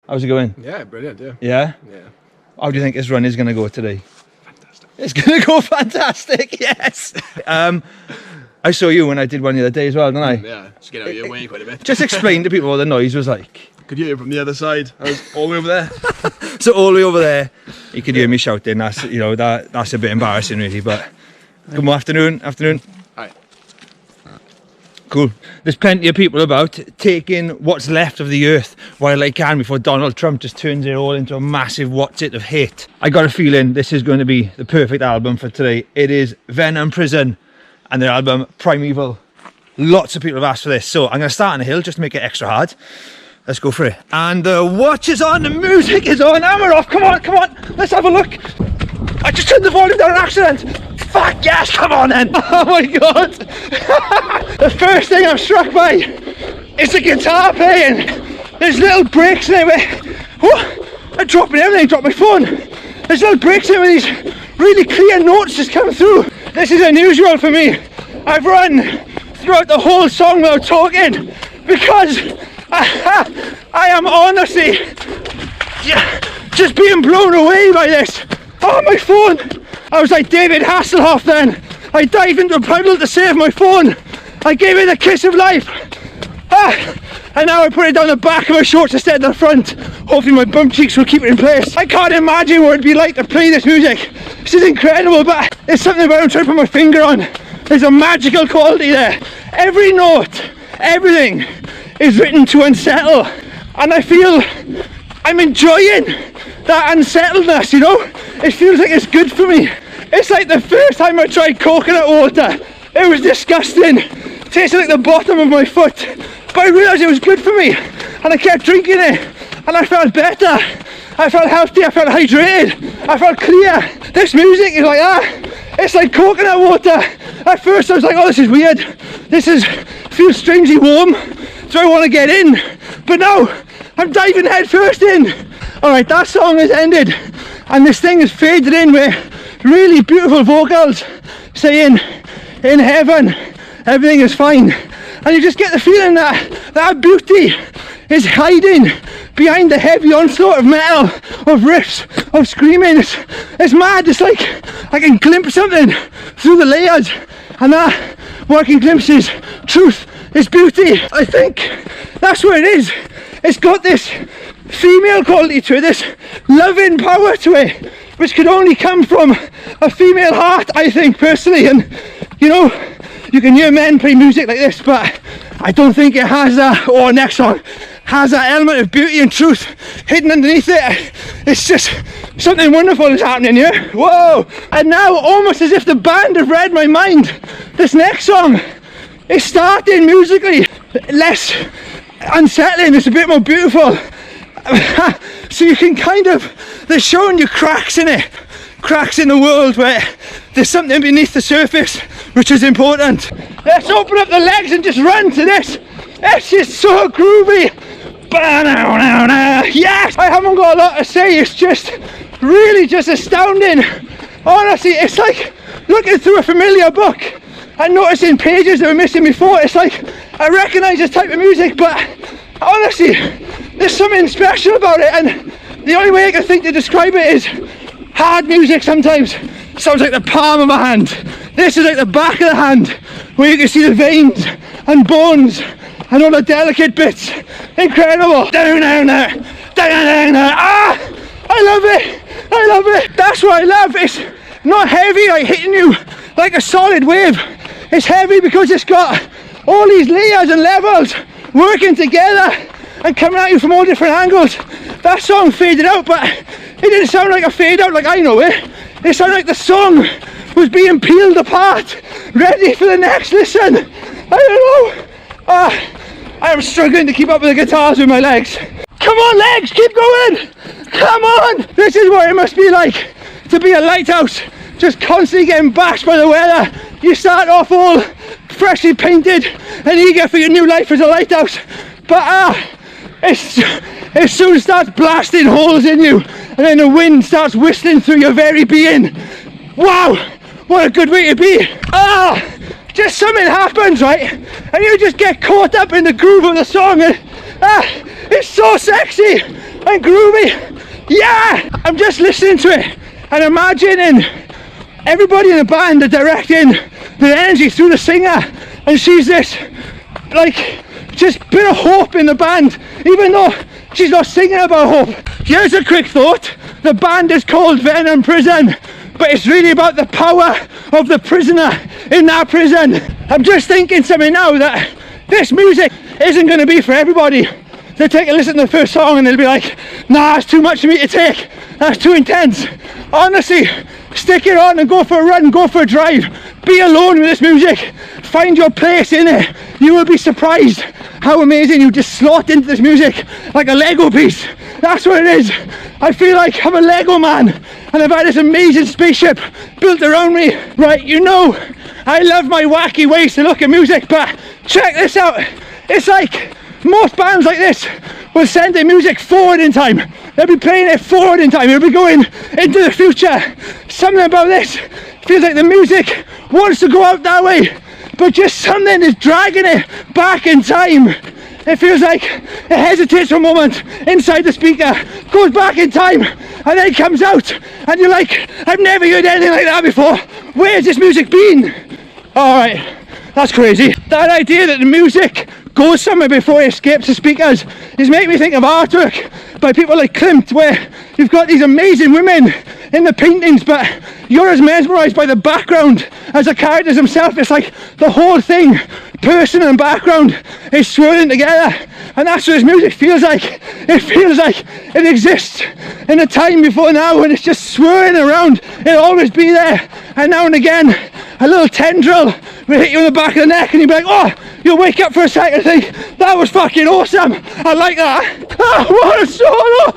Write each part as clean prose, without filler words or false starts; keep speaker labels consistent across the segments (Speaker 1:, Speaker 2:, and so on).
Speaker 1: How's it going?
Speaker 2: Yeah, brilliant, yeah.
Speaker 1: Yeah?
Speaker 2: Yeah.
Speaker 1: How do you think this run is going to go today?
Speaker 2: Fantastic.
Speaker 1: It's going to go fantastic, yes! I saw you when I did one the other day as well, didn't I?
Speaker 2: Yeah, just get out of your way quite a bit.
Speaker 1: Just explain to people what the noise was like.
Speaker 2: Could hear you from the other side. I was all the way over there.
Speaker 1: So all the way over there, you could hear me shouting. That's, you know, that's a bit embarrassing really, but good afternoon.
Speaker 2: Hi.
Speaker 1: Cool. There's plenty of people about taking what's left of the earth while they can before Donald Trump just turns it all into a massive what's it of hit. I got a feeling this is going to be the perfect album for today. It is Venom Prison and their album Primeval. Lots of people have asked for this, so I'm going to start on a hill just to make it extra hard. Let's go for it. And the watch is on, the music is on, and we're off. Come on, let's have a look. I just turned the volume down on accident. Fuck yes, come on then. Oh my god. The first thing I'm struck by is the guitar playing. There's little breaks in it where, I'm dropping everything, dropped my phone. There's little breaks in it where these really clear notes just come through. This is unusual for me. I've run throughout the whole song without talking because I am honestly just being blown away by this. Oh, my phone! I was like David Hasselhoff then. I dived into a puddle to save my phone. I gave it a kiss of life. And now I put it down the back of my shorts instead of the front. Hopefully my bum cheeks will keep it in place. I can't imagine what it'd be like to play this music. This is incredible, but there's something about it I'm trying to put my finger on. There's a magical quality there. Every note, everything is written to unsettle, and I feel I'm enjoying that unsettledness, you know? It feels like it's good for me. It's like the first time I tried coconut water. It was disgusting. It tasted like the bottom of my foot, but I realised it was good for me, and I kept drinking it, and I felt better. I felt healthy, I felt hydrated, I felt clear. This music is like that. It's like coconut water. At first I was like, oh, this is weird. Feels strangely warm. So I want to get in, but now I'm diving head first in. Alright, that song has ended and this thing is faded in with really beautiful vocals saying in heaven everything is fine, and you just get the feeling that beauty is hiding behind the heavy onslaught of metal, of riffs, of screaming. It's mad. It's like I can glimpse something through the layers, and that what I can glimpse is truth, is beauty. I think that's what it is. It's got this female quality to it, this loving power to it, which could only come from a female heart, I think, personally. And you know, you can hear men play music like this, but I don't think it has that, or next song, has that element of beauty and truth hidden underneath it. It's just something wonderful is happening here. Whoa! And now, almost as if the band have read my mind, this next song is starting musically less unsettling, it's a bit more beautiful. So you can kind of, they're showing you cracks in it, cracks in the world where there's something beneath the surface which is important. Let's open up the legs and just run to this. It's just so groovy. Yes! I haven't got a lot to say, it's just really just astounding. Honestly, it's like looking through a familiar book and noticing pages that were missing before. It's like I recognise this type of music, but honestly, there's something special about it, and the only way I can think to describe it is hard music sometimes sounds like the palm of my hand. This is like the back of the hand, where you can see the veins and bones and all the delicate bits. Incredible. Down there. Ah! I love it. I love it. That's what I love. It's not heavy, like hitting you like a solid wave. It's heavy because it's got all these layers and levels working together and coming at you from all different angles. That song faded out, but it didn't sound like a fade out like I know it. It sounded like the song was being peeled apart, ready for the next listen. I don't know. I am struggling to keep up with the guitars with my legs. Come on, legs, keep going. Come on. This is what it must be like to be a lighthouse, just constantly getting bashed by the weather. You start off all freshly painted and eager for your new life as a lighthouse, but it soon starts blasting holes in you, and then the wind starts whistling through your very being. Wow, what a good way to be. Just something happens, right, and you just get caught up in the groove of the song, and it's so sexy. and groovy. Yeah, I'm just listening to it and imagining everybody in the band are directing their energy through the singer, and she's this like just bit of hope in the band, even though she's not singing about hope. Here's a quick thought: the band is called Venom Prison, but it's really about the power of the prisoner in that prison. I'm just thinking something now, that this music isn't going to be for everybody. They'll take a listen to the first song and they'll be like, nah, it's too much for me to take, that's too intense. Honestly, stick it on and go for a run, go for a drive, be alone with this music, find your place in it. You will be surprised how amazing you just slot into this music like a Lego piece. That's what it is. I feel like I'm a Lego man and I've had this amazing spaceship built around me. Right, you know, I love my wacky ways to look at music, but check this out. It's like most bands like this will send their music forward in time. They'll be playing it forward in time. It'll be going into the future. Something about this feels like the music wants to go out that way, but just something is dragging it back in time. It feels like it hesitates for a moment inside the speaker, goes back in time, and then comes out, and you're like, I've never heard anything like that before. Where's this music been? Alright, that's crazy. That idea that the music goes somewhere before it escapes the speakers is making me think of artwork by people like Klimt, where you've got these amazing women in the paintings, but you're as mesmerised by the background as the characters themselves. It's like the whole thing, person and background, is swirling together, and that's what this music feels like. It feels like it exists in a time before now, and it's just swirling around. It'll always be there, and now and again a little tendril will hit you in the back of the neck and you'll be like, oh, you'll wake up for a second and think, that was fucking awesome, I like that. Oh, what a solo!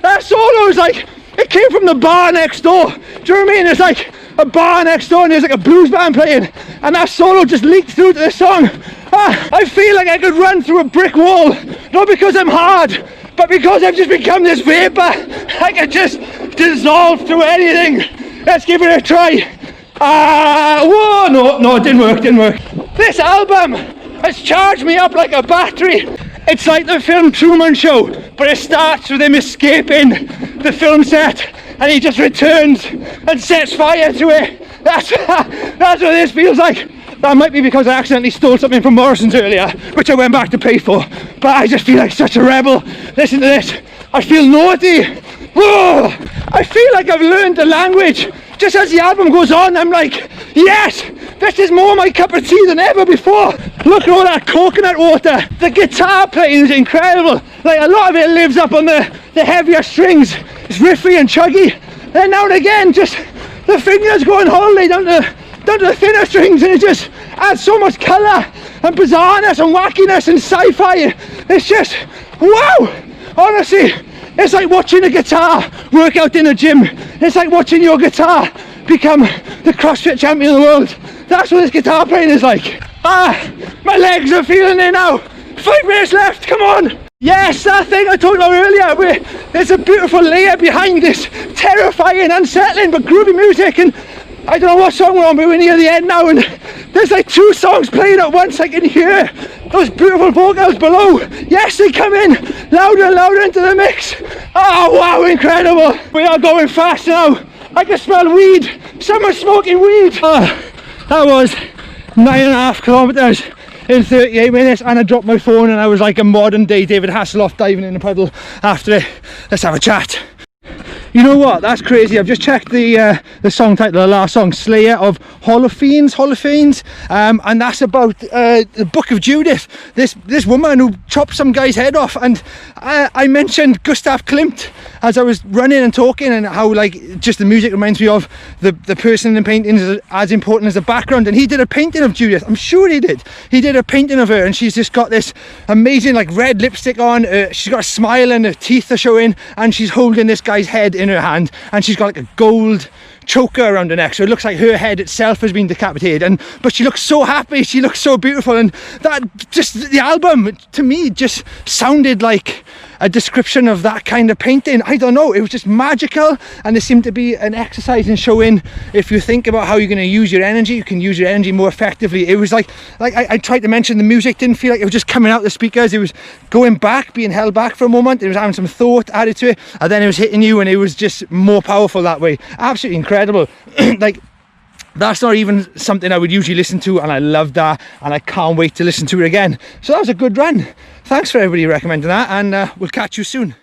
Speaker 1: That solo is like, it came from the bar next door. Do you know what I mean? It's like a bar next door and there's like a blues band playing, and that solo just leaked through to this song. I feel like I could run through a brick wall, not because I'm hard, but because I've just become this vapor. I can just dissolve through anything. Let's give it a try. Whoa, no, it didn't work. This album has charged me up like a battery. It's like the film Truman Show, but it starts with him escaping the film set and he just returns and sets fire to it. That's what this feels like. That might be because I accidentally stole something from Morrison's earlier, which I went back to pay for, but I just feel like such a rebel. Listen to this. I feel naughty. Whoa! I feel like I've learned the language. Just as the album goes on, I'm like, yes, this is more my cup of tea than ever before. Look at all that coconut water. The guitar playing is incredible. Like, a lot of it lives up on the heavier strings. It's riffy and chuggy. Then now and again, just the fingers go on holiday down to the thinner strings, and it just adds so much colour and bizarreness and wackiness and sci-fi. It's just, wow! Honestly, it's like watching a guitar work out in a gym. It's like watching your guitar become the CrossFit champion of the world. That's what this guitar playing is like. My legs are feeling it now. 5 minutes left, come on. Yes, that thing I talked about earlier, where there's a beautiful layer behind this terrifying, unsettling but groovy music, and I don't know what song we're on, but we're near the end now, and there's like 2 songs playing at once. I can hear those beautiful vocals below. Yes, they come in louder and louder into the mix. Oh wow, incredible. We are going fast now. I can smell weed. Someone's smoking weed. That was 9.5 kilometers in 38 minutes, and I dropped my phone and I was like a modern day David Hasselhoff diving in a puddle after it. Let's have a chat. You know what, that's crazy. I've just checked the song title, the last song, Slayer of Hall of Fiends, and that's about the Book of Judith, this woman who chopped some guy's head off. And I mentioned Gustav Klimt as I was running and talking, and how like just the music reminds me of the person in the painting is as important as the background. And he did a painting of Judith, I'm sure he did a painting of her, and she's just got this amazing like red lipstick on, she's got a smile and her teeth are showing, and she's holding this guy's head in her hand, and she's got like a gold choker around her neck, so it looks like her head itself has been decapitated, but she looks so happy, she looks so beautiful. And that just, the album to me just sounded like a description of that kind of painting. I don't know, it was just magical, and there seemed to be an exercise in showing if you think about how you're going to use your energy, you can use your energy more effectively. It was like I tried to mention, the music didn't feel like it was just coming out the speakers, it was going back, being held back for a moment, it was having some thought added to it, and then it was hitting you, and it was just more powerful that way. Absolutely incredible. Like, that's not even something I would usually listen to, and I loved that, and I can't wait to listen to it again. So that was a good run. Thanks for everybody recommending that, and we'll catch you soon.